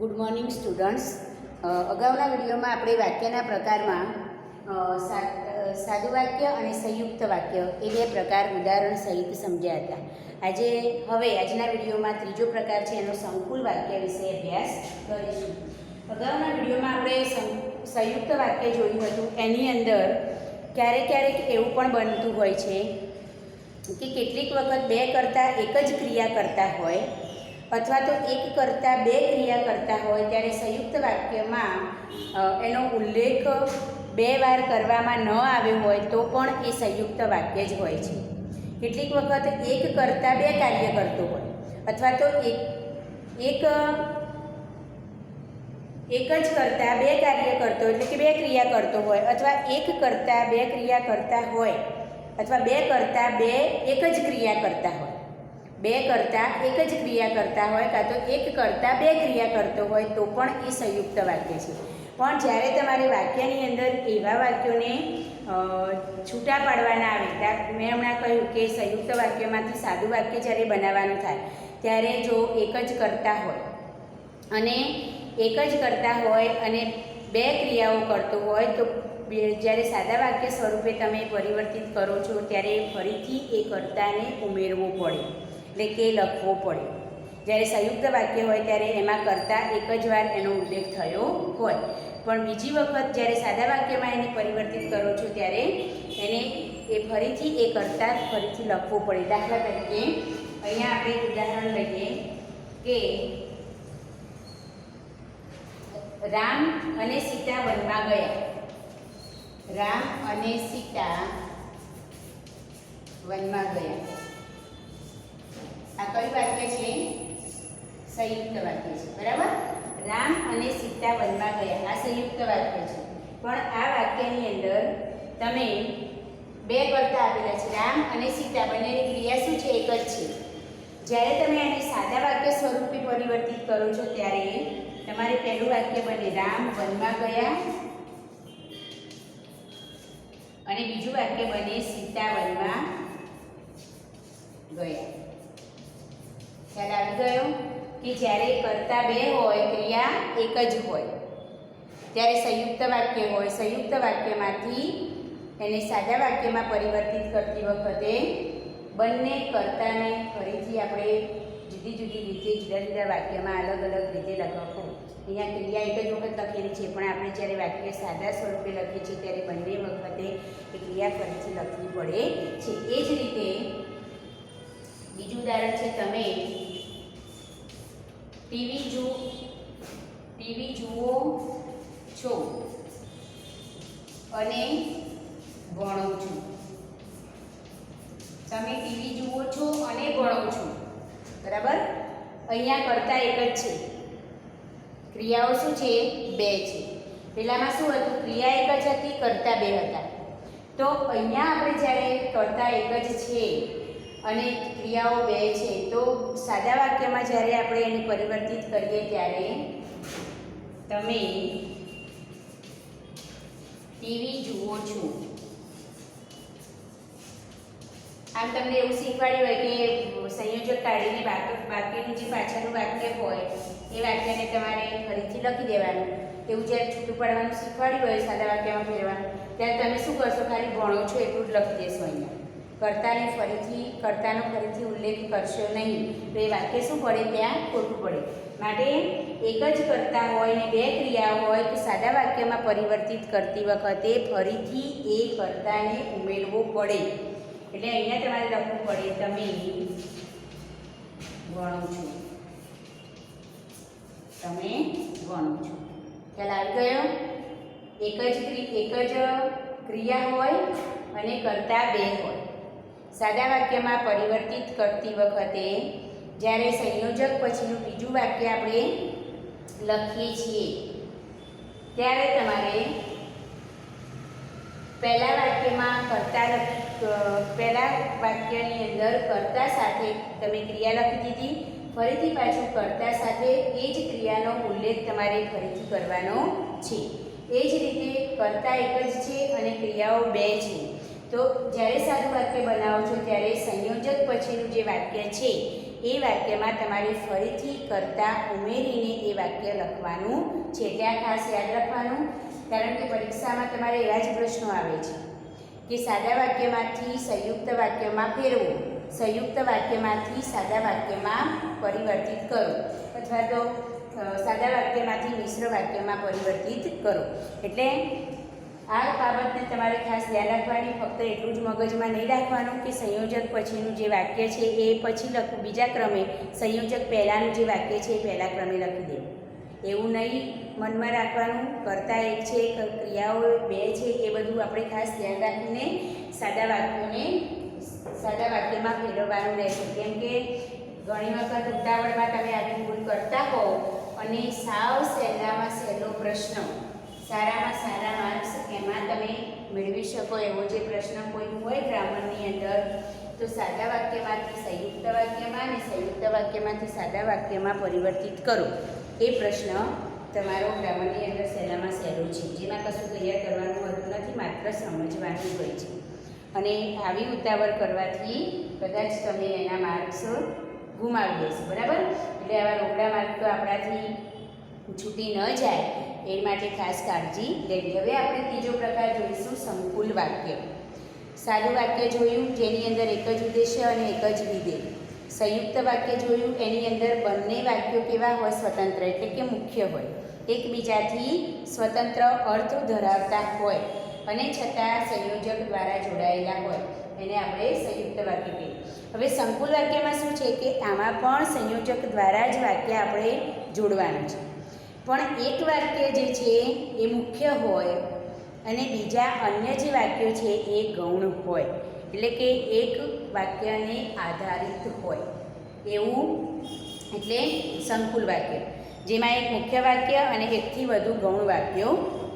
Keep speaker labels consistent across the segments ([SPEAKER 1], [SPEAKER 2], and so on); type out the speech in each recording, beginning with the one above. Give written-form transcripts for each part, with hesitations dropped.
[SPEAKER 1] Good morning students. અગાઉના વિડીયોમાં આપણે વાક્યના પ્રકારમાં સાદું વાક્ય અને સંયુક્ત વાક્ય એ બે પ્રકાર ઉદાહરણ સહિત સમજ્યા હતા. આજના વિડીયોમાં ત્રીજો પ્રકાર છે, એનો સંકુલ વાક્ય વિશે અભ્યાસ કરીશું. અગાઉના વિડીયોમાં આપણે સંયુક્ત વાક્ય જોયું હતું. એની અંદર ક્યારેક એવું પણ બનતું હોય છે કે કેટલીક વખત બે કરતાં એક જ ક્રિયા કરતા હોય અથવા તો એક કરતાં બે ક્રિયા કરતા હોય, ત્યારે સંયુક્ત વાક્યમાં એનો ઉલ્લેખ બે વાર કરવામાં ન આવ્યો હોય તો પણ એ સંયુક્ત વાક્ય જ હોય છે. કેટલીક વખત એક કરતાં બે કાર્ય કરતો હોય અથવા તો એક જ કરતાં બે કાર્ય કરતો એટલે કે બે ક્રિયા કરતો હોય, અથવા એક કરતાં બે ક્રિયા કરતા હોય અથવા બે કરતાં બે એક જ ક્રિયા કરતા હોય, બે કરતાં એક જ ક્રિયા કરતા હોય કાં તો એક કરતાં બે ક્રિયા કરતો હોય તો પણ એ સંયુક્ત વાક્ય છે. પણ જ્યારે તમારે વાક્યની અંદર એવા વાક્યોને છૂટા પાડવાના આવે, મેં હમણાં કહ્યું કે સંયુક્ત વાક્યમાંથી સાદું વાક્ય જ્યારે બનાવવાનું થાય ત્યારે જો એક જ કરતા હોય અને બે ક્રિયાઓ કરતો હોય તો જ્યારે સાદા વાક્ય સ્વરૂપે તમે પરિવર્તિત કરો છો ત્યારે ફરીથી એ કર્તાને ઉમેરવો પડે, એટલે કે લખવો પડે. જ્યારે સંયુક્ત વાક્ય હોય ત્યારે એમાં કર્તા એક જ વાર એનો ઉલ્લેખ થયો હોય, પણ બીજી વખત જ્યારે સાદા વાક્યમાં એને પરિવર્તિત કરો છો ત્યારે એને ફરીથી લખવો પડે. દાખલા તરીકે અહીંયા આપણે ઉદાહરણ લઈએ કે રામ અને સીતા વનમાં ગયા. રામ અને સીતા વનમાં ગયા. આ કયું વાક્ય છે? સંયુક્ત વાક્ય છે, બરાબર. રામ અને સીતા વનમાં ગયા, આ સંયુક્ત વાક્ય છે. પણ આ વાક્યની અંદર તમે બે કર્તા આપેલા છે, રામ અને સીતા, બંનેની ક્રિયા શું છે? એક જ છે. જ્યારે તમે આને સાદા વાક્ય સ્વરૂપે પરિવર્તિત કરો છો ત્યારે તમારે પહેલું વાક્ય બને રામ વનમાં ગયા અને બીજું વાક્ય બને સીતા વનમાં ગયા. ખ્યાલ આવી ગયો કે જ્યારે કર્તા બે હોય, ક્રિયા એક જ હોય, ત્યારે સંયુક્ત વાક્ય હોય. સંયુક્ત વાક્યમાંથી એને સાદા વાક્યમાં પરિવર્તિત કરતી વખતે બંને કર્તાને ફરીથી આપણે જુદી રીતે જુદા વાક્યમાં અલગ રીતે લખવું. અહીંયા ક્રિયા એક જ વખત લખેલી છે, પણ આપણે જ્યારે વાક્ય સાદા સ્વરૂપે લખીએ છીએ ત્યારે બંને વખતે એ ક્રિયા ફરીથી લખવી પડે છે. એ જ રીતે બીજું ઉદાહરણ છે, તમે ટીવી જુઓ છો અને ભણો છો. તમે ટીવી જુઓ છો અને ભણો છો, બરાબર. અહીંયા કરતા એક જ છે, ક્રિયાઓ શું છે? બે છે. પહેલામાં શું હતું? ક્રિયા એક જ હતી, કરતા બે હતા. તો અહીંયા આપણે જ્યારે કરતા એક જ છે અને ક્રિયાઓ બે છે, તો સાદા વાક્યમાં જ્યારે આપણે એને પરિવર્તિત કરીએ ત્યારે તમે ટીવી જુઓ છો. આમ તમને એવું શીખવાડ્યું હોય કે સંયોજક કાઢીને બાકીનું જે પાછળનું વાક્ય હોય એ વાક્યને તમારે ફરીથી લખી દેવાનું. એવું જ્યારે છૂટું પાડવાનું શીખવાડ્યું હોય, સાદા વાક્યમાં ફેરવાનું, ત્યારે તમે શું કરશો? ખાલી ભણો છો એટલું જ લખી દેશો. અહીંયા કર્તાનો ફરીથી ઉલ્લેખ કરશો નહીં, તો એ વાક્ય શું પડે? ત્યાં ખોટું પડે. માટે એક જ કર્તા હોય ને બે ક્રિયા હોય તો સાદા વાક્યમાં પરિવર્તિત કરતી વખતે ફરીથી એ કર્તાને ઉમેરવો પડે. એટલે અહીંયા તમારે લખવું પડે તમે ભણો છો. તમે ભણો છો. ખ્યાલ આવી ગયો? એક જ ક્રિયા હોય અને કર્તા બે હોય. સાદા વાક્યમાં પરિવર્તિત કરતી વખતે જ્યારે સંયોજક પછીનું બીજું વાક્ય આપણે લખીએ છીએ ત્યારે તમારે પહેલા વાક્યની અંદર કર્તા સાથે તમે ક્રિયા લખી દીધી, ફરીથી પાછું કર્તા સાથે એ જ ક્રિયાનો ઉલ્લેખ તમારે ફરીથી કરવાનો છે. એ જ રીતે કર્તા એક જ છે અને ક્રિયાઓ બે છે. તો જ્યારે સાદું વાક્ય બનાવો છો ત્યારે સંયોજક પછીનું જે વાક્ય છે એ વાક્યમાં તમારે ફરીથી કરતાં ઉમેરીને એ વાક્ય લખવાનું છે. ત્યાં ખાસ યાદ રાખવાનું, કારણ કે પરીક્ષામાં તમારે એવા જ પ્રશ્નો આવે છે કે સાદા વાક્યમાંથી સંયુક્ત વાક્યમાં ફેરવો, સંયુક્ત વાક્યમાંથી સાદા વાક્યમાં પરિવર્તિત કરો, અથવા તો સાદા વાક્યમાંથી મિશ્ર વાક્યમાં પરિવર્તિત કરો. એટલે આ બાબતને તમારે ખાસ ધ્યાન રાખવાની. ફક્ત એટલું જ મગજમાં નહીં રાખવાનું કે સંયોજક પછીનું જે વાક્ય છે એ પછી લખવું, બીજા ક્રમે, સંયોજક પહેલાંનું જે વાક્ય છે એ પહેલા ક્રમે લખી દેવું, એવું નહીં મનમાં રાખવાનું. કરતાં એક છે, ક્રિયાઓ બે છે, એ બધું આપણે ખાસ ધ્યાન રાખીને સાદા વાક્યમાં ફેરવવાનું રહેશે. કેમ કે ઘણી વખત ઉતાવળમાં તમે આવી ભૂલ કરતા હો અને સાવ સહેલામાં સહેલો પ્રશ્ન, સારામાં સારા માર્ક્સ એમાં તમે મેળવી શકો એવો જે પ્રશ્ન કોઈ હોય ગ્રામરની અંદર, તો સાદા વાક્યમાંથી સંયુક્ત વાક્યમાં અને સંયુક્ત વાક્યમાંથી સાદા વાક્યમાં પરિવર્તિત કરો. એ પ્રશ્ન તમારો ગ્રામરની અંદર સહેલામાં સહેલો છે, જેમાં કશું તૈયાર કરવાનું હોતું નથી, માત્ર સમજવાનું હોય છે. અને આવી ઉતાવળ કરવાથી કદાચ તમે એના માર્ક્સ ગુમાવી દેશો. બરાબર? એટલે આવા રોકડા માર્ક તો આપણાથી છૂટી ન જાય એ માટે ખાસ કાળજી લેવી. હવે આપણે ત્રીજો પ્રકાર જોઈશું, સંકુલ વાક્ય. સાદું વાક્ય જોયું જેની અંદર એક જ ઉદ્દેશ્ય અને એક જ વિધેય. સંયુક્ત વાક્ય જોયું એની અંદર બંને વાક્યો કેવા હોય? સ્વતંત્ર, એટલે કે મુખ્ય હોય, એકબીજાથી સ્વતંત્ર અર્થ ધરાવતા હોય અને છતાં સંયોજક દ્વારા જોડાયેલા હોય, એને આપણે સંયુક્ત વાક્ય કહીએ. હવે સંકુલ વાક્યમાં શું છે કે આમાં પણ સંયોજક દ્વારા જ વાક્ય આપણે જોડવાનું છે, પણ એક વાક્ય જે છે એ મુખ્ય હોય અને બીજા અન્ય જે વાક્યો છે એ ગૌણ હોય, એટલે કે એક વાક્યને આધારિત હોય એવું, એટલે સંકુલ વાક્ય, જેમાં એક મુખ્ય વાક્ય અને એકથી વધુ ગૌણ વાક્યો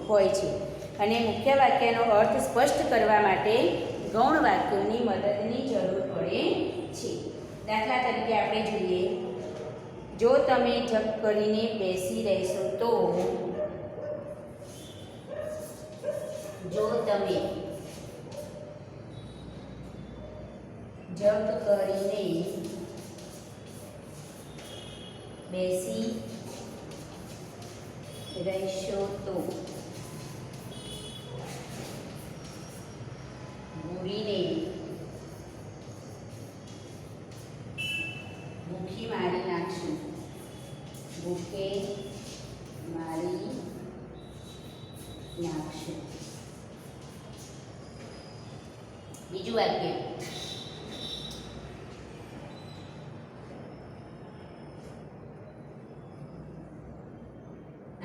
[SPEAKER 1] હોય છે. અને મુખ્ય વાક્યનો અર્થ સ્પષ્ટ કરવા માટે ગૌણ વાક્યોની મદદની જરૂર પડે છે. દાખલા તરીકે આપણે જોઈએ, જો તમે જપ કરીને બેસી રહેશો તો, જો તમે જપ કરીને બેસી રહેશો તો, ભૂરીને ભૂખી મારી નાખશું, ભૂખે મારી નાખશું. બીજું વાક્ય,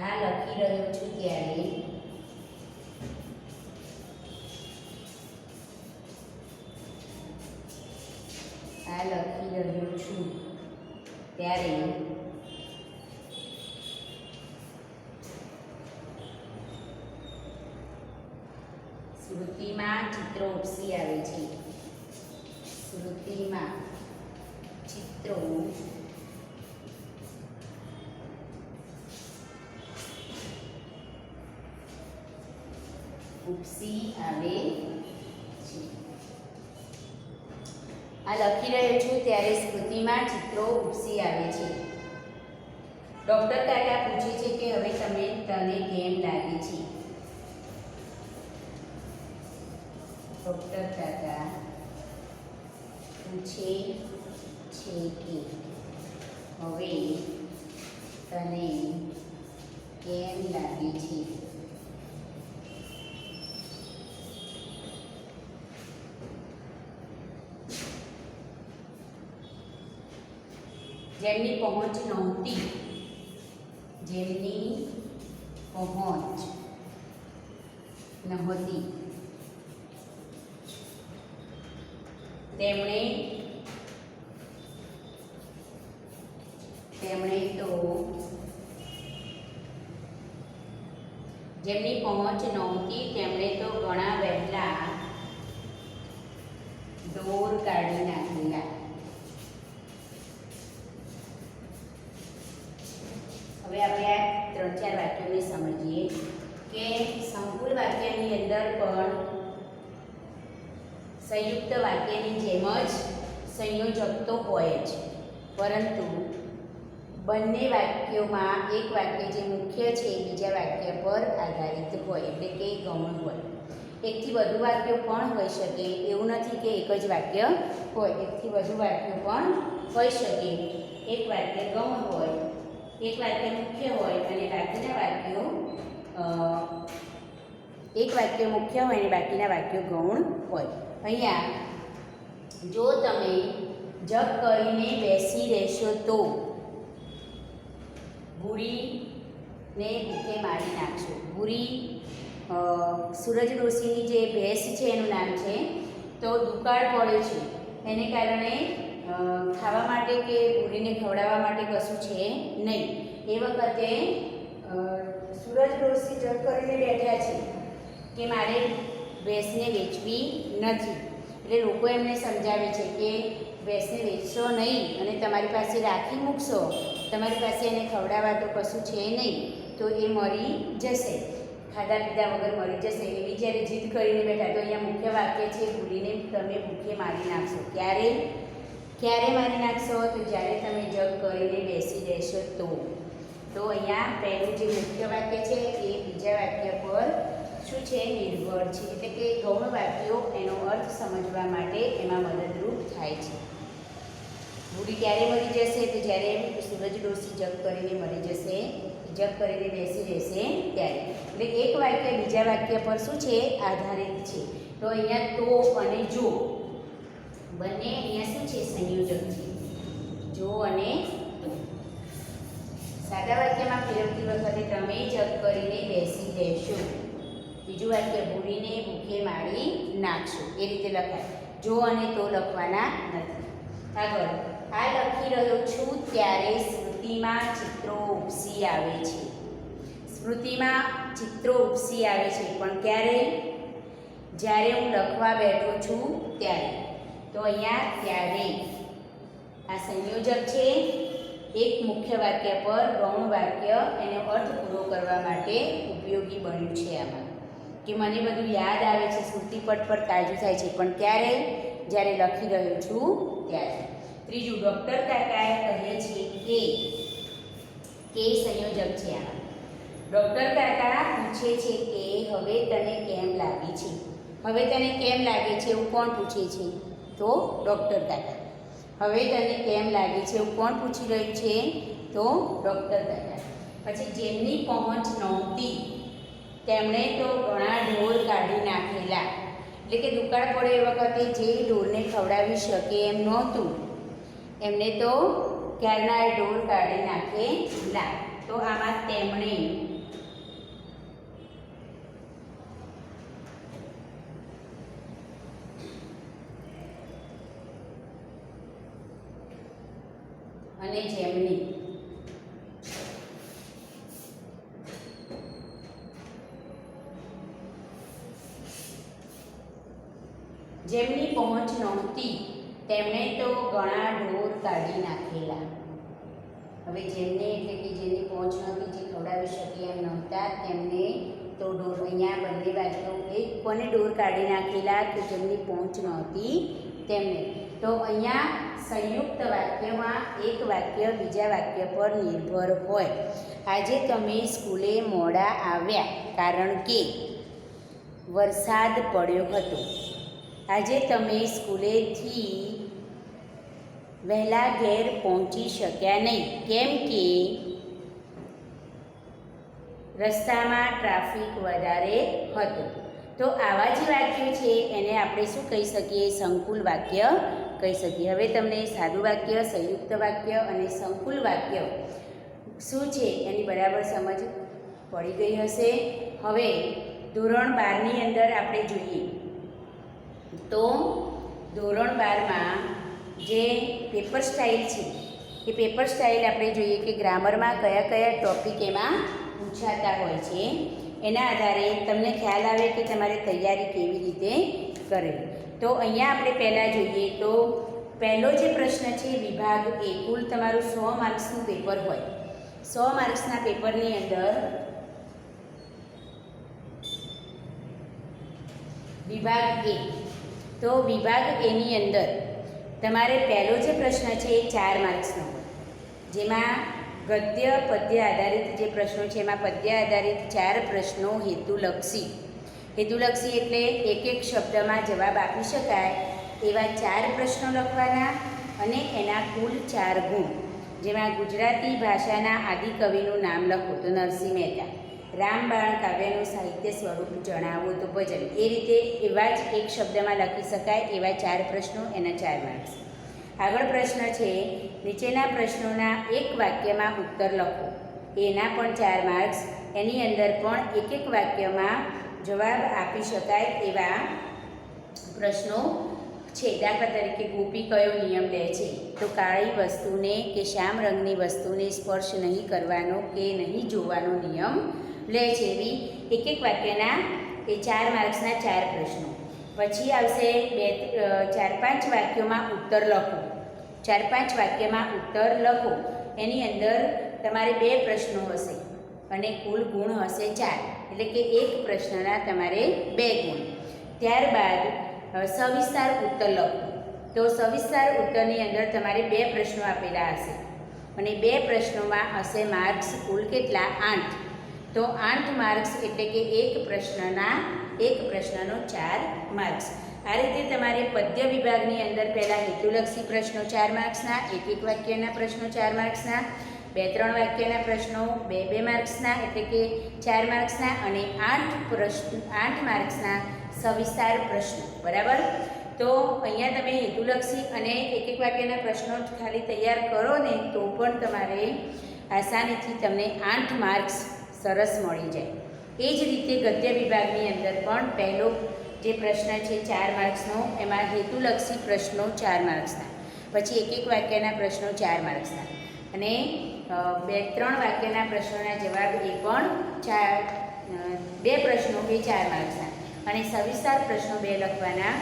[SPEAKER 1] આ લખી રહ્યો છું ત્યારે સ્મૃતિમાં ચિત્રો ઉપસી આવે છે. સ્મૃતિમાં ચિત્રો ઉપસી આવે છે. આ લખી રહ્યો છું ત્યારે સ્મૃતિમાં ચિત્રો ઉપસી આવે છે. ડૉક્ટર કાકા પૂછે છે કે હવે તને કેમ લાગે છે? ડૉક્ટર કાકા પૂછે છે કે હવે તને કેમ લાગે છે? જેમની પહોંચ નહોતી, જેમની પહોંચ નહોતી, તેમણે તો જેમની પહોંચ નહોતી તેમણે તો ઘણા વહેલા દોર કાઢી નાખેલા. હવે આપણે આ 3-4 વાક્યોને સમજીએ કે સંકુલ વાક્યની અંદર પણ સંયુક્ત વાક્યની જેમ જ સંયોજક તો હોય જ, પરંતુ બંને વાક્યોમાં એક વાક્ય જે મુખ્ય છે એ બીજા વાક્ય પર આધારિત હોય, એટલે કે ગૌણ હોય. એકથી વધુ વાક્યો પણ હોઈ શકે, એવું નથી કે એક જ વાક્ય હોય, એકથી વધુ વાક્યો પણ હોઈ શકે. એક વાક્ય ગૌણ હોય, એક વાક્ય મુખ્ય હોય અને બાકીના વાક્યો એક વાક્ય મુખ્ય હોય અને બાકીના વાક્યો ગૌણ હોય. અહીંયા જો તમે જગ કરીને બેસી રહેશો તો ભૂરીને ભૂખે મારી નાખશો. ભૂરી સૂરજ ડોશીની જે ભેંસ છે એનું નામ છે. તો દુકાળ પડે છે એને કારણે ખાવા માટે કે ભૂરીને ખવડાવવા માટે કશું છે નહીં. એ વખતે સૂરજ ડોશી જગ કરીને બેઠા છે કે મારે ભેંસને વેચવી નથી. એટલે લોકો એમને સમજાવે છે કે ભેંસને વેચશો નહીં અને તમારી પાસે રાખી મૂકશો, તમારી પાસે એને ખવડાવવા તો કશું છે નહીં, તો એ મરી જશે, ખાધા પીધા વગર મરી જશે. એવી જ્યારે જીદ કરીને બેઠા. તો અહીંયા મુખ્ય વાક્ય છે ભૂરીને તમે ભૂખે મારી નાખશો. ક્યારે મારી નાખશો? તો જ્યારે તમે જગ કરીને બેસી રહેશો તો. તો અહીંયા પહેલું જે મુખ્ય વાક્ય છે એ બીજા વાક્ય પર શું છે? નિર્ભર છે. એટલે કે ગૌણ વાક્યો એનો અર્થ સમજવા માટે એમાં મદદરૂપ થાય છે. ભૂરી ક્યારે મરી જશે? તો જ્યારે સૂરજ ડોશી જગ કરીને મરી જશે, જગ કરીને બેસી રહેશે ત્યારે. એટલે એક વાક્ય બીજા વાક્ય પર શું છે? આધારિત છે. તો અહીંયા તો અને જો બંને અહીંયા શું છે? સંયોજક છે. જો અને તો. સાદા વાક્યમાં ફેરવતી વખતે તમે જગ કરીને બેસી રહેશો. બીજું વાક્ય ભૂરીને ભૂખે મારી નાખશો. એ રીતે લખાય. જો અને તો લખવાના નથી. આગળ આ લખી રહ્યો છું ત્યારે સ્મૃતિમાં ચિત્રો ઉપસી આવે છે. સ્મૃતિમાં ચિત્રો ઉપસી આવે છે પણ ક્યારે? જ્યારે હું લખવા બેઠો છું ત્યારે. તો અહીંયા ત્યારે આ સંયોજક છે. એક મુખ્ય વાક્ય પર ગૌણ વાક્ય એનો અર્થ પૂરો કરવા માટે ઉપયોગી બન્યું છે આમાં. કે મને બધું યાદ આવે છે, સ્મૃતિપટ પર તાજું થાય છે, પણ ક્યારે? જ્યારે લખી રહ્યો છું ત્યારે. ત્રીજું, ડૉક્ટર કાકાએ કહે છે કે સંયોજક છે આમાં. ડૉક્ટર કાકા પૂછે છે કે હવે તને કેમ લાગે છે? હવે તને કેમ લાગે છે એવું કોણ પૂછે છે? તો ડૉક્ટર કાકા. હવે તને કેમ લાગે છે એવું કોણ પૂછી રહ્યું છે? તો ડૉક્ટર કાકા. પછી જેમની પહોંચ નહોતી તેમણે તો ઘણા ઢોર કાઢી નાખેલા. એટલે કે દુકાળ પડે એ વખતે જે ઢોરને ખવડાવી શકે એમ નહોતું, એમને તો ક્યારના ઢોર કાઢી નાખેલા. તો આમાં તેમણે અને જેમની. જેમની પહોંચ નહોતી તેમણે તો ઘણા ઢોર કાઢી નાખેલા. હવે જેમને એટલે કે જેની પહોંચ નહોતી, જે ખવડાવી શકે એમ નહોતા, તેમને તો ઢોર. અહીંયા બંને વાક્યો એક કોને ઢોર કાઢી નાખેલા? કે જેમની પહોંચ નહોતી તેમને. તો અહીંયા સંયુક્ત વાક્યમાં એક વાક્ય બીજા વાક્ય પર નિર્ભર હોય. આજે તમે સ્કૂલે મોડા આવ્યા કારણ કે વરસાદ પડ્યો હતો. આજે તમે સ્કૂલેથી વહેલા ઘેર પહોંચી શક્યા નહીં કેમ કે રસ્તામાં ટ્રાફિક વધારે હતો. તો આવા જે વાક્યો છે એને આપણે શું કહી શકીએ? સંકુલ વાક્ય કહી શકીએ. હવે તમને સાદું વાક્ય, સંયુક્ત વાક્ય અને સંકુલ વાક્ય શું છે એની બરાબર સમજ પડી ગઈ હશે. હવે ધોરણ 12ની અંદર આપણે જોઈએ તો ધોરણ 12માં જે પેપર સ્ટાઇલ છે એ પેપર સ્ટાઇલ આપણે જોઈએ કે ગ્રામરમાં કયા કયા ટૉપિક એમાં પૂછાતા હોય છે. એના આધારે તમને ખ્યાલ આવે કે તમારે તૈયારી કેવી રીતે કરવી. તો અહીંયા આપણે પહેલાં જોઈએ તો પહેલો જે પ્રશ્ન છે વિભાગ એ. કુલ તમારું 100 માર્ક્સનું પેપર હોય. 100 માર્ક્સના પેપરની અંદર વિભાગ એ. તો વિભાગ એની અંદર તમારે પહેલો જે પ્રશ્ન છે એ 4 માર્ક્સનો હોય, જેમાં ગદ્ય પદ્ય આધારિત જે પ્રશ્નો છે એમાં પદ્ય આધારિત 4 પ્રશ્નો હેતુલક્ષી એટલે એક એક શબ્દમાં જવાબ આપી શકાય એવા 4 પ્રશ્નો લખવાના અને એના કુલ 4 ગુણ, જેમાં ગુજરાતી ભાષાના આદિકવિનું નામ લખો તો નરસિંહ મહેતા, રામબાણ કાવ્યનું સાહિત્ય સ્વરૂપ જણાવો તો ભજન. એ રીતે એવા જ એક શબ્દમાં લખી શકાય એવા 4 પ્રશ્નો, એના 4 માર્ક્સ. આગળ પ્રશ્ન છે, નીચેના પ્રશ્નોના એક વાક્યમાં ઉત્તર લખો, એના પણ 4 માર્ક્સ. એની અંદર પણ એક એક વાક્યમાં જવાબ આપી શકાય એવા પ્રશ્નો છે. દાખલા તરીકે ગોપી કયો નિયમ લે છે? તો કાળી વસ્તુને કે શ્યામ રંગની વસ્તુને સ્પર્શ નહીં કરવાનો કે નહીં જોવાનો નિયમ લે છે. એવી એક એક વાક્યના એ 4 માર્ક્સના 4 પ્રશ્નો. પછી આવશે 4-5 વાક્યોમાં ઉત્તર લખો. 4-5 વાક્યમાં ઉત્તર લખો. એની અંદર તમારે 2 પ્રશ્નો હશે અને કુલ ગુણ હશે 4, એટલે કે એક પ્રશ્નના તમારે 2 ગુણ. ત્યારબાદ સવિસ્તાર ઉત્તર લખો. તો સવિસ્તાર ઉત્તરની અંદર તમારે 2 પ્રશ્નો આપેલા હશે અને 2 પ્રશ્નોમાં હશે માર્ક્સ કુલ કેટલા? 8. તો 8 માર્ક્સ એટલે કે એક પ્રશ્નનો 4 માર્ક્સ. આ રીતે તમારે પદ્ય વિભાગની અંદર પહેલાં હેતુલક્ષી પ્રશ્નો 4 માર્ક્સના, એક વાક્યના પ્રશ્નો 4 માર્ક્સના, 2-3 વાક્યના પ્રશ્નો 2 માર્ક્સના એટલે કે 4 માર્ક્સના અને 8 માર્ક્સના સવિસ્તાર પ્રશ્નો. બરાબર? તો અહીંયા તમે હેતુલક્ષી અને એક વાક્યના પ્રશ્નો ખાલી તૈયાર કરો ને તો પણ તમારે આસાનીથી તમને 8 માર્ક્સ સરસ મળી જાય. એ જ રીતે ગદ્ય વિભાગની અંદર પણ પહેલો જે પ્રશ્ન છે 4 માર્ક્સનો, એમાં હેતુલક્ષી પ્રશ્નો 4 માર્ક્સના, પછી એક વાક્યના પ્રશ્નો 4 માર્ક્સના અને 2-3 વાક્યના પ્રશ્નોના જવાબ એ પણ 2 પ્રશ્નો એ 4 માર્ક્સના અને સવિસ્તાર પ્રશ્નો 2 લખવાના,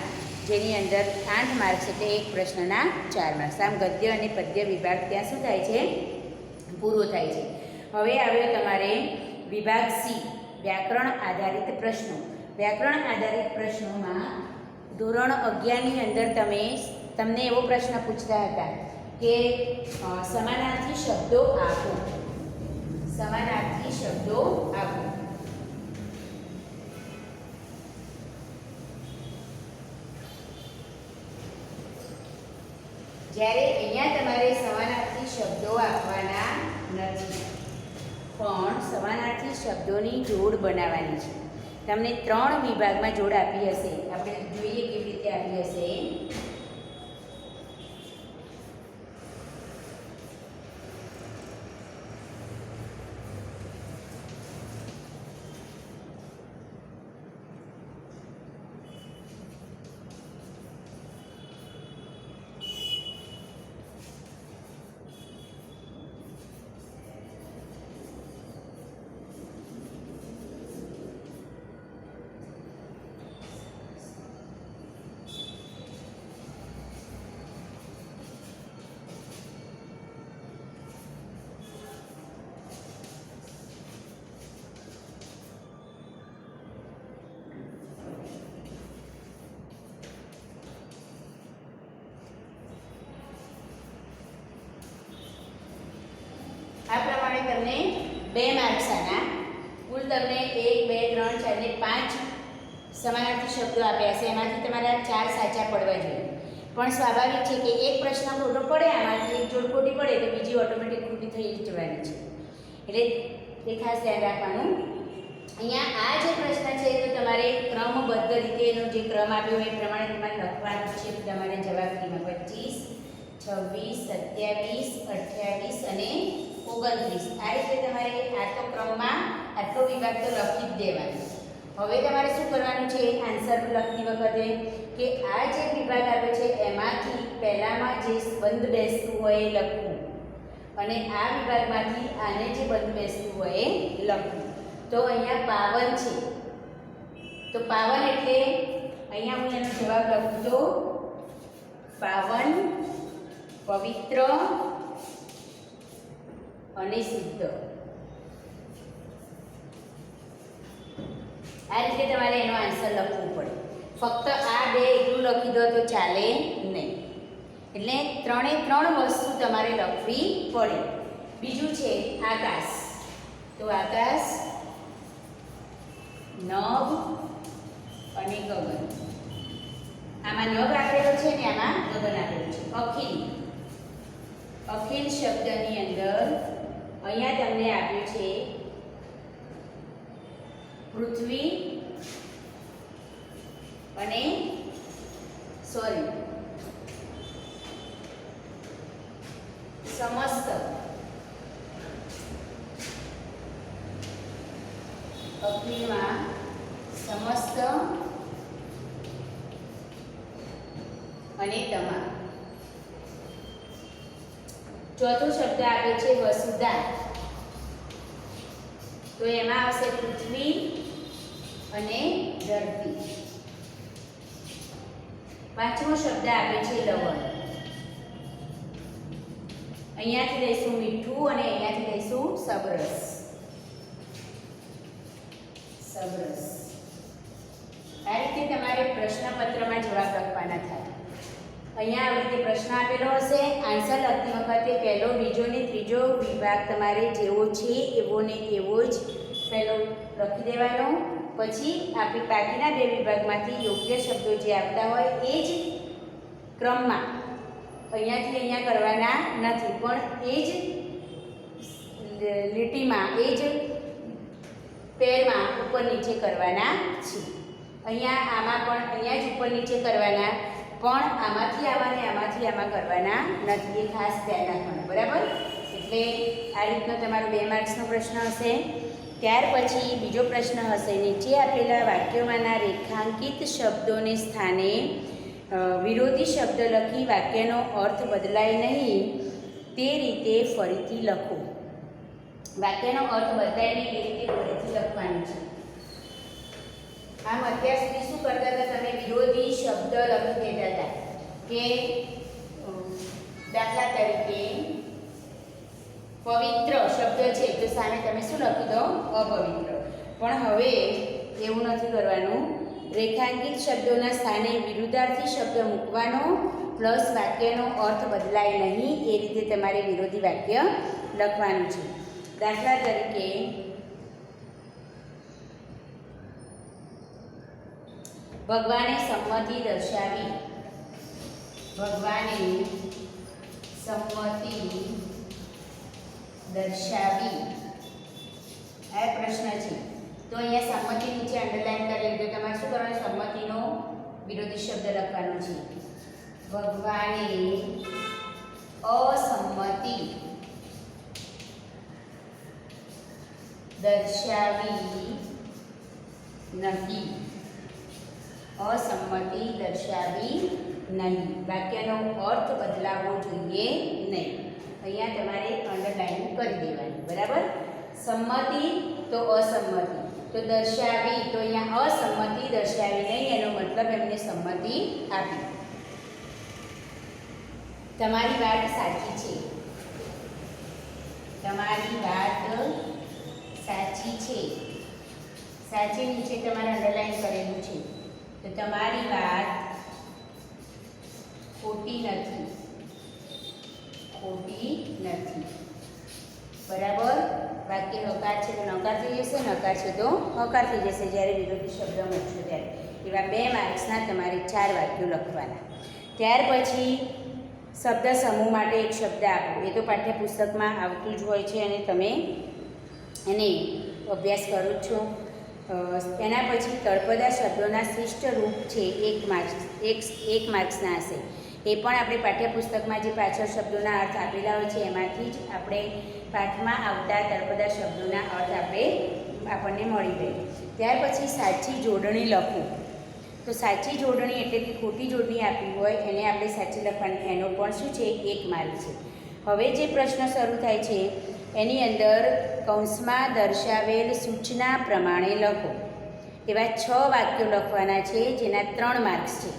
[SPEAKER 1] જેની અંદર 8 માર્ક્સ એટલે એક પ્રશ્નના 4 માર્ક્સ. આમ ગદ્ય અને પદ્ય વિભાગ ત્યાં શું થાય છે? પૂરો થાય છે. હવે આવ્યો તમારે વિભાગ સી, વ્યાકરણ આધારિત પ્રશ્નો. વ્યાકરણ આધારિત પ્રશ્નોમાં ધોરણ 11ની અંદર તમને એવો પ્રશ્ન પૂછતા હતા કે સમાનાર્થી શબ્દો આપો. સમાનાર્થી શબ્દો આપો. જ્યારે અહીંયા તમારે સમાનાર્થી શબ્દો આપવાના નથી, પણ સમાનાર્થી શબ્દોની જોડ બનાવવાની છે. તમને 3 વિભાગમાં જોડ આપી હશે. આપણે જોઈએ કેવી રીતે આપી હશે. આ પ્રમાણે તમને 2 માર્ક્સ આના કુલ તમને 1, 2, 3, 4 ને 5 સમાનાર્થી શબ્દો આપ્યા છે. એમાંથી તમારા 4 સાચા પડવા જોઈએ. પણ સ્વાભાવિક છે કે એક પ્રશ્ન ખોટો પડે, આમાંથી એક જોડ ખોટી પડે તો બીજી ઓટોમેટિક ખોટી થઈ જવાની છે. એટલે એ ખાસ ધ્યાન રાખવાનું. અહીંયા આ જે પ્રશ્ન છે તો તમારે ક્રમબદ્ધ રીતે એનો જે ક્રમ આપ્યો એ પ્રમાણે તમારે લખવાનું છે. તમારે જવાબમાં 25, 26, 27, 28 અને 29 આ રીતે તમારે આટલો ક્રમમાં આટલો વિભાગ તો લખી જ દેવાનો. હવે તમારે શું કરવાનું છે આન્સર લખતી વખતે કે આ જે વિભાગ આપ્યો છે એમાંથી પહેલામાં જે બંધ બેસતું હોય એ લખવું અને આ વિભાગમાંથી આને જે બંધ બેસતું હોય એ લખવું. તો અહીંયા 52 છે. તો 52 એટલે અહીંયા હું એનો જવાબ લખું તો 52 પવિત્ર અને શુદ્ધ. આ રીતે તમારે એનો આન્સર લખવું પડે. ફક્ત આ 2 એકલું લખી દો તો ચાલે નહીં. એટલે 3 એ 3 વસ્તુ તમારે લખવી પડે. બીજું છે આકાશ. તો આકાશ, નભ અને ગગન. આમાં નભ આપેલો છે ને આમાં ગગન આપેલું છે. અખિલ, અખિલ શબ્દની અંદર અહીંયા તમને આપ્યું છે પૃથ્વી અને સમસ્ત. અખિલમાં સમસ્ત અને તમામ. ચોથો શબ્દ આવે છે વસુધા. તો એમાં આવશે પૃથ્વી અને ધરતી. પાંચમો શબ્દ આવે છે લવણ. અહીંયાથી લઈશું મીઠું અને અહીંયાથી લઈશું સબરસ. સબરસ. આ રીતે તમારે પ્રશ્નપત્રમાં જવાબ લખવાના થાય. અહીંયા આવી રીતે પ્રશ્ન આપેલો હશે. આન્સર લખતી વખતે પહેલો, બીજો ને ત્રીજો વિભાગ તમારે જેવો છે એવો ને એવો જ પહેલો લખી દેવાનો. પછી આપણી બાકીના 2 વિભાગમાંથી યોગ્ય શબ્દો જે આવતા હોય એ જ ક્રમમાં અહીંયાથી અહીંયા કરવાના નથી, પણ એ જ લીટીમાં, એ જ પેરમાં ઉપર નીચે કરવાના છે. અહીંયા આમાં પણ અહીંયા જ ઉપર નીચે કરવાના, પણ આમાંથી આમાં કરવાના નથી. એ ખાસ ધ્યાન રાખવાનું, બરાબર? એટલે આ રીતનો તમારો 2 માર્ક્સનો પ્રશ્ન હશે. ત્યાર પછી બીજો પ્રશ્ન હશે, નીચે આપેલા વાક્યોમાંના રેખાંકિત શબ્દોને સ્થાને વિરોધી શબ્દ લખી વાક્યનો અર્થ બદલાય નહીં તે રીતે ફરીથી લખો. વાક્યનો અર્થ બદલાય નહીં એ રીતે ફરીથી લખવાનું છે. આમ અત્યાર સુધી શું કરતા હતા તમે? વિરોધી શબ્દ લખી દેતા હતા કે દાખલા તરીકે પવિત્ર શબ્દ છે તો સામે તમે શું લખી દો? અપવિત્ર. પણ હવે એવું નથી કરવાનું. રેખાંકિત શબ્દોના સ્થાને વિરુદ્ધાર્થી શબ્દ મૂકવાનો પ્લસ વાક્યનો અર્થ બદલાય નહીં એ રીતે તમારે વિરોધી વાક્ય લખવાનું છે. દાખલા તરીકે ભગવાને સંમતિ દર્શાવી. ભગવાને સંમતિ દર્શાવી. આ પ્રશ્ન છે. તો અહીંયા સંમતિ નીચે અંડરલાઈન કરેલી, તો તમારે શું કરવાનું? સંમતિનો વિરોધી શબ્દ લખવાનો છે. ભગવાને અસંમતિ દર્શાવી નહીં. અસંમતિ દર્શાવી નહીં. વાક્યનો અર્થ બદલાવવો જોઈએ નહીં. અહીંયા તમારે અંડરલાઈન કરી દેવાની, બરાબર? સંમતિ તો અસંમતિ, તો દર્શાવી તો અહીંયા અસંમતિ દર્શાવી નહીં, એનો મતલબ એમને સંમતિ આપી. તમારી વાત સાચી છે. તમારી વાત સાચી છે. સાચી નીચે તમારે અંડરલાઈન કરેલું છે. તો તમારી વાત ખોટી નથી. ખોટી નથી, બરાબર? વાક્ય હકાર છે તો નકાર થઈ જશે, નકાર છે તો હકાર થઈ જશે જ્યારે વિરોધી શબ્દ મૂકશો ત્યારે. એવા 2 માર્ક્સના તમારે 4 વાક્યો લખવાના. ત્યાર પછી શબ્દ સમૂહ માટે એક શબ્દ આપો. એ તો પાઠ્યપુસ્તકમાં આવતું જ હોય છે અને તમે એને અભ્યાસ કરો જ છો. એના પછી તળપદા શબ્દોના શિષ્ટ રૂપ છે 1 માર્ક્સના હશે. એ પણ આપણે પાઠ્યપુસ્તકમાં જે પાછળ શબ્દોના અર્થ આપેલા હોય છે એમાંથી જ આપણે પાઠમાં આવતા તળપદા શબ્દોના અર્થ આપણને મળી રહે. ત્યાર પછી સાચી જોડણી લખો. તો સાચી જોડણી એટલે કે ખોટી જોડણી આપી હોય એને આપણે સાચી લખવાની. એનો પણ શું છે? 1 માર્ક છે. હવે જે પ્રશ્ન શરૂ થાય છે એની અંદર કૌંસમાં દર્શાવેલ સૂચના પ્રમાણે લખો. એવા 6 વાક્યો લખવાના છે જેના 3 માર્ક્સ છે.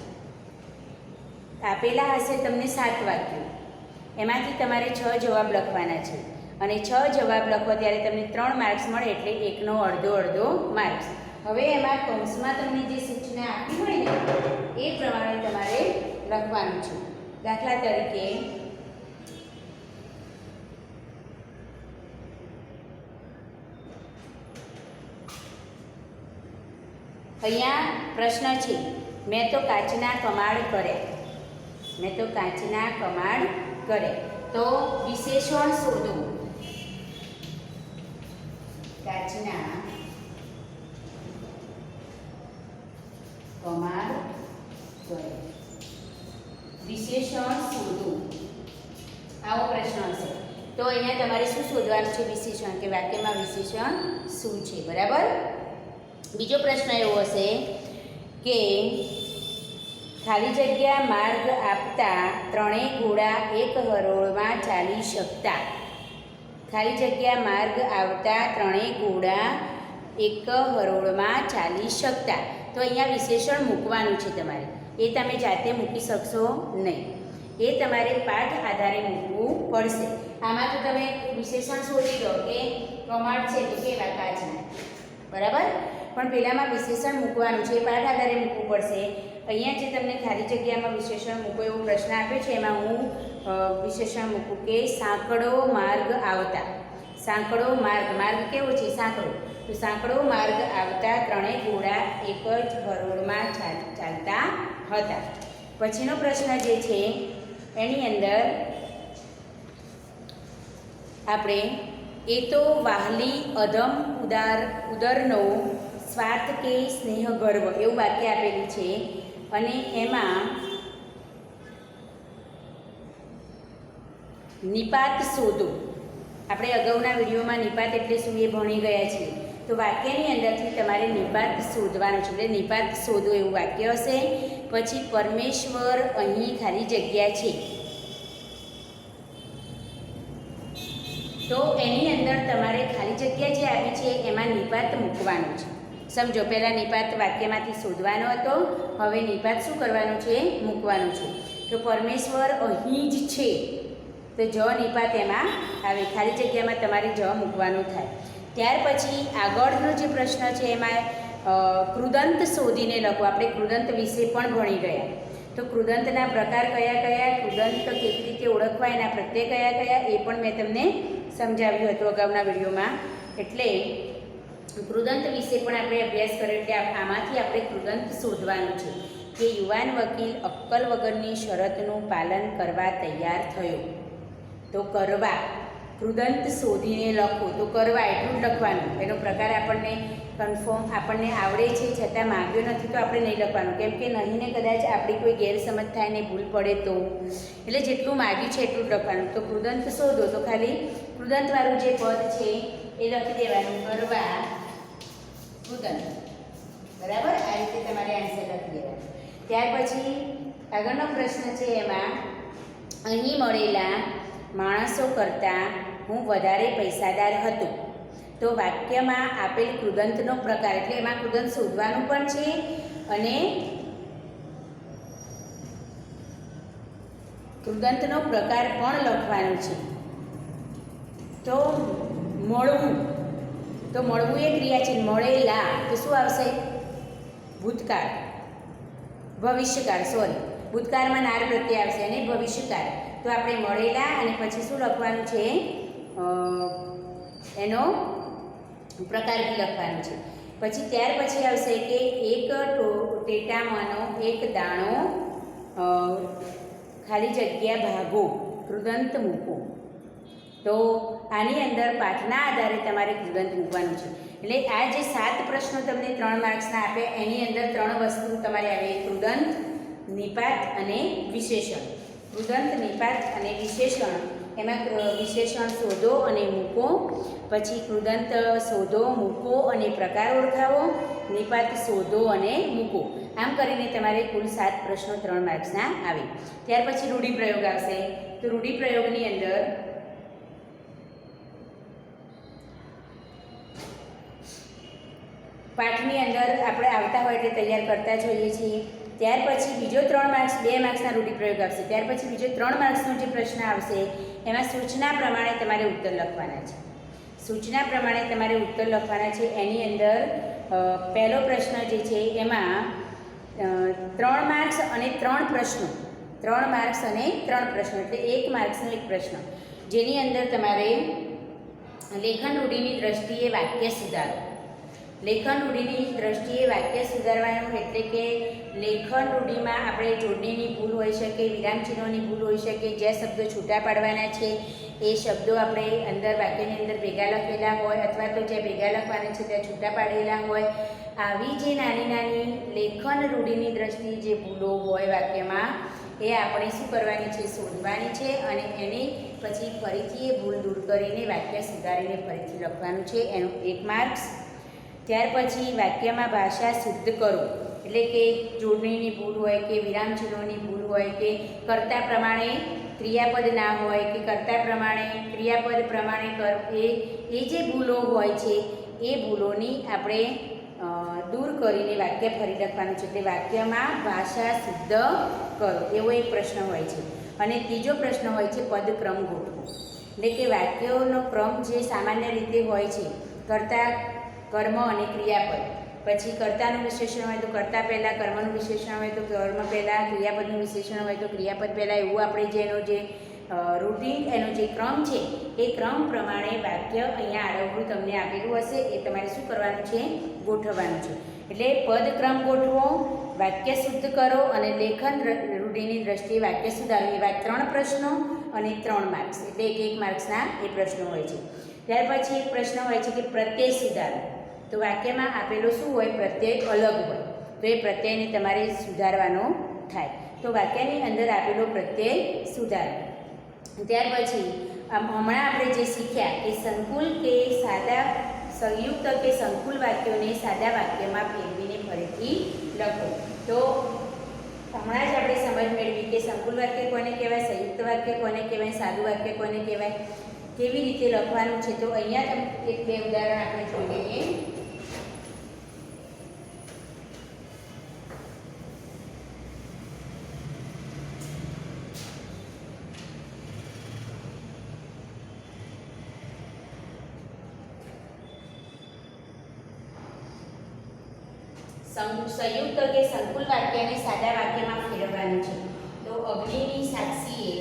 [SPEAKER 1] આપેલા હશે તમને 7 વાક્યો, એમાંથી તમારે 6 જવાબ લખવાના છે અને 6 જવાબ લખો ત્યારે તમને 3 માર્ક્સ મળે એટલે 1નો અડધો માર્ક્સ. હવે એમાં કૌંસમાં તમને જે સૂચના આપી હોય ને એ પ્રમાણે તમારે લખવાનું છે. દાખલા તરીકે અહીંયા પ્રશ્ન છે, મેં તો કાચના કમાડ કર્યા. મેં તો કાચના કમાડ કર્યા. તો વિશેષણ શોધો. કાચના કમાડ કર્યા. વિશેષણ શોધો. આવો પ્રશ્ન હશે. તો અહીંયા તમારે શું શોધવાનું છે? વિશેષણ, કે વાક્યમાં વિશેષણ શું છે. બરાબર. બીજો પ્રશ્ન એવો હશે કે ખાલી જગ્યા માર્ગ આપતા ત્રણેય ઘોડા એક હરોળમાં ચાલી શકતા. ખાલી જગ્યા માર્ગ આવતા ત્રણેય ઘોડા એક હરોળમાં ચાલી શકતા. તો અહીંયા વિશેષણ મૂકવાનું છે તમારે. એ તમે જાતે મૂકી શકશો નહીં. એ તમારે પાઠ આધારે મૂકવું પડશે. આમાં તો તમે વિશેષણ શોધી દો કે કમાડ છે તો કેવા કાચના. બરાબર. પણ પહેલાંમાં વિશેષણ મૂકવાનું છે, પાઠ આધારે મૂકવું પડશે. અહીંયા જે તમને ખાલી જગ્યામાં વિશેષણ મૂકો એવો પ્રશ્ન આપ્યો છે, એમાં હું વિશેષણ મૂકું કે સાંકડો માર્ગ આવતા. સાંકડો માર્ગ, માર્ગ કેવો છે? સાંકડો. તો સાંકડો માર્ગ આવતા ત્રણેય ઘોડા એક જ હરોળમાં ચાલતા હતા. પછીનો પ્રશ્ન જે છે એની અંદર આપણે એ તો વાહલી અધમ ઉદરનો સ્વાર્થ કે સ્નેહ ગર્વ એવું વાક્ય આપેલું છે. અને એમાં નિપાત શોધો. આપણે અગાઉના વિડીયોમાં નિપાત એટલે શું એ ભણી ગયા છીએ. તો વાક્યની અંદરથી તમારે નિપાત શોધવાનું છે. એટલે નિપાત શોધો એવું વાક્ય હશે. પછી પરમેશ્વર અહીં ખાલી જગ્યા છે. તો એની અંદર તમારે ખાલી જગ્યા જે આપી છે એમાં નિપાત મૂકવાનું છે. સમજો, પહેલાં નિપાત વાક્યમાંથી શોધવાનો હતો, હવે નિપાત શું કરવાનું છે? મૂકવાનું છે. તો પરમેશ્વર અહીં જ છે, તો જ નિપાત એમાં આવે. ખાલી જગ્યામાં તમારે જ મૂકવાનું થાય. ત્યાર પછી આગળનો જે પ્રશ્ન છે એમાં કૃદંત શોધીને લખો. આપણે કૃદંત વિશે પણ ભણી ગયા. તો કૃદંતના પ્રકાર કયા કયા, કૃદંત કેવી રીતે ઓળખવા, એના પ્રત્યય કયા કયા, એ પણ મેં તમને સમજાવ્યું હતું અગાઉના વિડીયોમાં. એટલે કૃદંત વિશે પણ આપણે અભ્યાસ કર્યો. એટલે આમાંથી આપણે કૃદંત શોધવાનું છે કે યુવાન વકીલ અક્કલ વગરની શરતનું પાલન કરવા તૈયાર થયો. તો કરવા, કૃદંત શોધીને લખો. તો કરવા એટલું જ લખવાનું. એનો પ્રકાર આપણને કન્ફર્મ આપણને આવડે છે છતાં માગ્યો નથી તો આપણે નહીં લખવાનું. કેમ કે નહીંને કદાચ આપણી કોઈ ગેરસમજ થાય ને ભૂલ પડે તો. એટલે જેટલું માગ્યું છે એટલું જ લખવાનું. તો કૃદંત શોધો. તો ખાલી કૃદંતવાળું જે પદ છે એ લખી દેવાનું. કરવા કૃદંત. બરાબર. આ રીતે તમારે આન્સર લખી દેવાનું. ત્યાર પછી આગળનો પ્રશ્ન છે એમાં અહીં મળેલા માણસો કરતાં હું વધારે પૈસાદાર હતો. તો વાક્યમાં આપેલ કૃદંતનો પ્રકાર, એટલે એમાં કૃદંત શોધવાનું પણ છે અને કૃદંતનો પ્રકાર પણ લખવાનો છે. તો મળવું, તો મળવું એ ક્રિયા છે. મળેલા તો શું આવશે? ભૂતકાળ, ભવિષ્યકાળ. સોરી, ભૂતકાળમાં નાર પ્રત્યય આવશે અને ભવિષ્યકાળ. તો આપણે મળેલા અને પછી શું લખવાનું છે? એનો પ્રકાર બી લખવાનું છે. પછી ત્યાર પછી આવશે કે એક ટેટામાંનો એક દાણો ખાલી જગ્યા ભાગો, કૃદંત મૂકો. તો આની અંદર પાઠના આધારે તમારે કૃદંત મૂકવાનું છે. એટલે આ જે 7 પ્રશ્નો તમને 3 માર્ક્સના આપે એની અંદર 3 વસ્તુ તમારે આવે: કૃદંત, નિપાત અને વિશેષણ. કૃદંત, નિપાત અને વિશેષણ. એમાં વિશેષણ શોધો અને મૂકો. પછી કૃદંત શોધો, મૂકો અને પ્રકાર ઓળખાવો. નિપાત શોધો અને મૂકો. આમ કરીને તમારે કુલ 7 પ્રશ્નો 3 માર્ક્સના આવે. ત્યાર પછી રૂઢિપ્રયોગ આવશે. તો રૂઢિપ્રયોગની અંદર પાઠની અંદર આપણે આવતા હોય એટલે તૈયાર કરતા જ હોઈએ છીએ. ત્યાર પછી બીજો 3 માર્ક્સ 2 માર્ક્સના રૂઢિપ્રયોગ આવશે. ત્યાર પછી બીજો 3 માર્ક્સનો જે પ્રશ્ન આવશે એમાં સૂચના પ્રમાણે તમારે ઉત્તર લખવાના છે. સૂચના પ્રમાણે તમારે ઉત્તર લખવાના છે. એની અંદર પહેલો પ્રશ્ન જે છે એમાં 3 માર્ક્સ અને 3 પ્રશ્નો 3 માર્ક્સ અને 3 પ્રશ્નો, એટલે 1 માર્ક્સનો એક પ્રશ્ન, જેની અંદર તમારે લેખન રૂઢિની દ્રષ્ટિએ વાક્ય સુધારો. લેખન રૂઢિની દ્રષ્ટિએ વાક્ય સુધારવાનું એટલે કે લેખન રૂઢિમાં આપણે જોડણીની ભૂલ હોઈ શકે, વિરામચિહ્નોની ભૂલ હોઈ શકે, જે શબ્દો છૂટા પાડવાના છે એ શબ્દો આપણે અંદર વાક્યની અંદર ભેગા લખેલા હોય અથવા તો જે ભેગા લખવાના છે ત્યાં છૂટા પાડેલા હોય, આવી જે નાની નાની લેખન રૂઢિની દ્રષ્ટિએ જે ભૂલો હોય વાક્યમાં એ આપણે શું કરવાની છે, શોધવાની છે અને એની પછી ફરીથી એ ભૂલ દૂર કરીને વાક્ય સુધારીને ફરીથી લખવાનું છે, એનો 1 માર્ક્સ. ત્યાર પછી વાક્યમાં ભાષા શુદ્ધ કરો, એટલે કે જોડણીની ભૂલ હોય કે વિરામચિહ્નોની ભૂલ હોય કે કર્તા પ્રમાણે ક્રિયાપદ ના હોય કે કર્તા પ્રમાણે ક્રિયાપદ પ્રમાણે એ જે ભૂલો હોય છે એ ભૂલોની આપણે દૂર કરીને વાક્ય ફરી લખવાનું છે, એટલે વાક્યમાં ભાષા શુદ્ધ કરો એવો એક પ્રશ્ન હોય છે. અને ત્રીજો પ્રશ્ન હોય છે પદક્રમ ગોઠવો, એટલે કે વાક્યોનો ક્રમ જે સામાન્ય રીતે હોય છે, કર્તા, કર્મ અને ક્રિયાપદ, પછી કર્તાનું વિશેષણ હોય તો કર્તા પહેલાં, કર્મનું વિશેષણ હોય તો કર્મ પહેલાં, ક્રિયાપદનું વિશેષણ હોય તો ક્રિયાપદ પહેલાં, એવું આપણે જે એનો જે રૂટિન એનો જે ક્રમ છે એ ક્રમ પ્રમાણે વાક્ય અહીંયા આડવરું તમને આપેલું હશે એ તમારે શું કરવાનું છે, ગોઠવવાનું છે. એટલે પદક્રમ ગોઠવો, વાક્ય શુદ્ધ કરો અને લેખન રૂઢિની દ્રષ્ટિએ વાક્ય સુધારો, એવા 3 પ્રશ્નો અને 3 માર્ક્સ, એટલે 1 માર્ક્સના એ પ્રશ્નો હોય છે. ત્યાર પછી એક પ્રશ્ન હોય છે કે પ્રત્યય સુધારો, તો વાક્યમાં આપેલો શું હોય, પ્રત્યય અલગ હોય તો એ પ્રત્યયને તમારે સુધારવાનો થાય, તો વાક્યની અંદર આપેલો પ્રત્યય સુધારો. ત્યાર પછી હમણાં આપણે જે શીખ્યા કે સંકુલ કે સાદા, સંયુક્ત કે સંકુલ વાક્યોને સાદા વાક્યમાં ફેરવીને ફરીથી લખો. તો હમણાં જ આપણે સમજ મેળવી કે સંકુલ વાક્ય કોને કહેવાય, સંયુક્ત વાક્ય કોને કહેવાય, સાદું વાક્ય કોને કહેવાય, કેવી રીતે લખવાનું છે. તો અહીંયા તમે 1-2 ઉદાહરણ આપણે જોઈ લઈએ. સંયુક્ત કે સંકુલ વાક્યને સાદા વાક્યમાં ફેરવવાનું છે. તો અગ્નિની સાક્ષીએ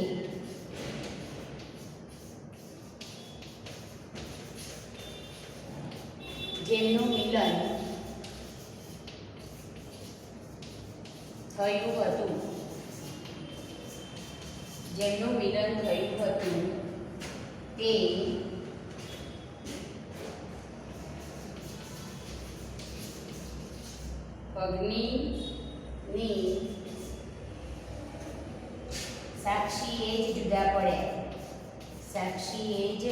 [SPEAKER 1] જેમનું મિલન થયું હતું, જેમનું મિલન થયું હતું તે અગ્નિની સાક્ષીએ જ જુદા પડ્યા, સાક્ષીએ જ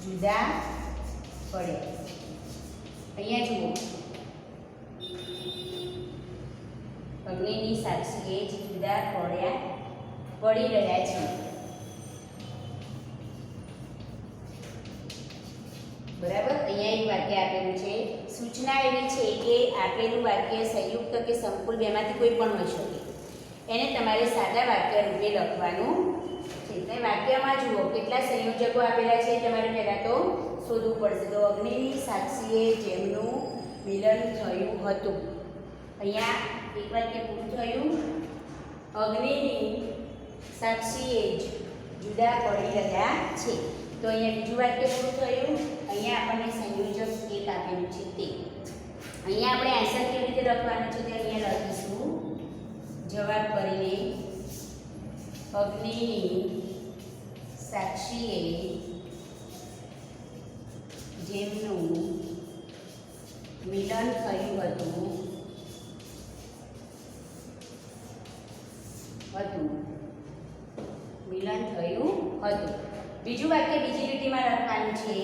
[SPEAKER 1] જુદા પડ્યા. અહીંયા જુઓ, અગ્નિની સાક્ષીએ જ જુદા પડી રહ્યા છે. બરાબર, અહીંયા એક વાક્ય આપેલું છે. સૂચના એવી છે કે આપેલું વાક્ય સંયુક્ત કે સંકુલ બેમાંથી કોઈ પણ હોઈ શકે, એને તમારે સાદા વાક્ય રૂપે લખવાનું છે. તો વાક્યમાં જુઓ કેટલા સંયોજકો આપેલા છે, તમારે પહેલાં તો શોધવું પડશે. તો અગ્નિની સાક્ષીએ જેમનું મિલન થયું હતું, અહીંયા એક વાક્ય પૂરું થયું, અગ્નિની સાક્ષીએ જ જુદા પડી રહ્યા છે. તો અહીંયા બીજું વાક્ય પૂરું થયું, અહીંયા આપણને સંયોજક એક આપેલું છે તે. અહીંયા આપણે આન્સર કેવી રીતે લખવાનું છે તે અહીંયા લખીશું, જવાબ કરીને અગ્નિની સાક્ષીએ જેમનું મિલન થયું હતું મિલન થયું હતું. બીજું વાક્ય બીજી લીટીમાં લખવાનું છે,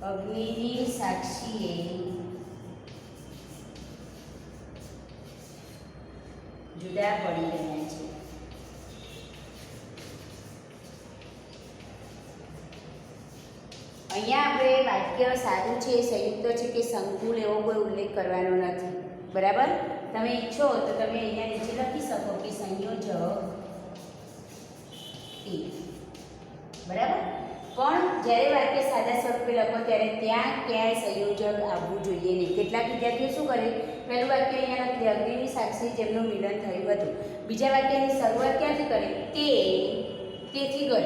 [SPEAKER 1] અગ્નિની સાક્ષીએ જુદા પડી રહ્યા છે. અહીંયા આપણે વાક્ય સાદું છે, સંયુક્ત છે કે સંકુલ એવો કોઈ ઉલ્લેખ કરવાનો નથી. બરાબર, તમે ઈચ્છો તો તમે અહીંયા નીચે લખી શકો કે સંયોજક એ. બરાબર, પણ જ્યારે વાક્ય સાદા સ્વરૂપે લખો ત્યારે ત્યાં ક્યાંય સંયોજક આવવું જોઈએ નહીં. કેટલાક વિદ્યાર્થીઓ શું કરે, પહેલું વાક્ય અહીંયા લખી દે, અગ્નિની સાક્ષી જેમનું મિલન થયું હતું. બીજા વાક્યની શરૂઆત ક્યાંથી કરે, તેથી કરે,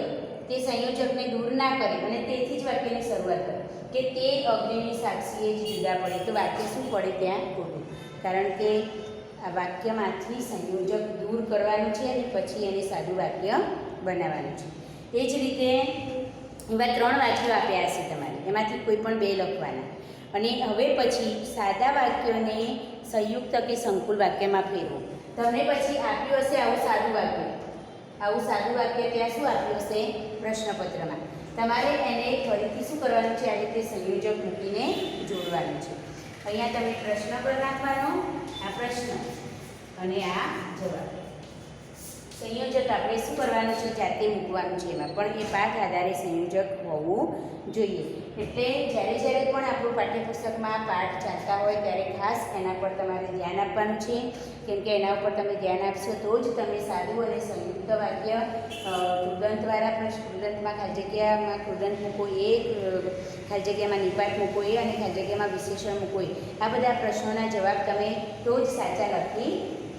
[SPEAKER 1] તે સંયોજકને દૂર ના કરે અને તેથી જ વાક્યની શરૂઆત કરે કે તે અગ્નિની સાક્ષીએ જ જુદા પડે, તો વાક્ય શું પડે ત્યાં ખોટું, કારણ કે આ વાક્યમાંથી સંયોજક દૂર કરવાનું છે અને પછી એને સાદું વાક્ય બનાવવાનું છે. એ જ રીતે એવા 3 વાક્યો આપ્યા હશે તમારે, એમાંથી કોઈ પણ 2 લખવાના અને હવે પછી સાદા વાક્યોને સંયુક્ત કે સંકુલ વાક્યમાં ફેરવો. તમને પછી આપ્યું હશે આવું સાદું વાક્ય ત્યાં શું આપ્યું હશે પ્રશ્નપત્રમાં, તમારે એને ફરીથી શું કરવાનું છે, આ રીતે સંયોજક મૂકીને જોડવાનું છે. અહીંયા તમે પ્રશ્ન પર નાખવાનો, આ પ્રશ્ન અને આ જવાબ. સંયોજક આપણે શું કરવાનું છે, જાતે મૂકવાનું છે એમાં, પણ એ પાઠ આધારે સંયોજક હોવું જોઈએ. એટલે જ્યારે પણ આપણું પાઠ્યપુસ્તકમાં પાઠ ચાલતા હોય ત્યારે ખાસ એના પર તમારે ધ્યાન આપવાનું છે, કેમ કે એના ઉપર તમે ધ્યાન આપશો તો જ તમે સાદું અને સંયુક્ત વાક્ય કૃદંતવાળા પ્રશ્ન, કૃદંતમાં ખાલી જગ્યામાં કૃદંત મૂકો એ, ખાલી જગ્યામાં નિપાત મૂકો એ અને ખાલી જગ્યામાં વિશેષણ મૂકો એ, આ બધા પ્રશ્નોના જવાબ તમે તો જ સાચા લખી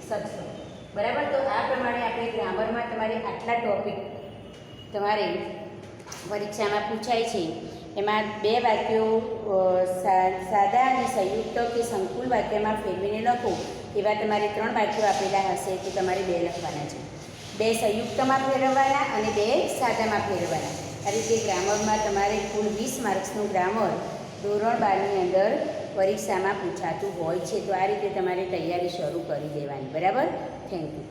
[SPEAKER 1] શકશો. બરાબર, તો આ પ્રમાણે આપણે ગ્રામરમાં તમારે આટલા ટોપિક તમારે પરીક્ષામાં પૂછાય છે, એમાં 2 વાક્યો સાદા અને સંયુક્ત કે સંકુલ વાક્યમાં ફેરવીને લખો એવા તમારે 3 વાક્યો આપેલા હશે, તો તમારે 2 લખવાના છે. 2 સંયુક્તમાં ફેરવવાના અને 2 સાદામાં ફેરવવાના. આ રીતે ગ્રામરમાં તમારે કુલ 20 માર્ક્સનું ગ્રામર ધોરણ 12ની અંદર પરીક્ષામાં પૂછાતું હોય છે. તો આ રીતે તમારે તૈયારી શરૂ કરી દેવાની. બરાબર, થેન્ક યુ.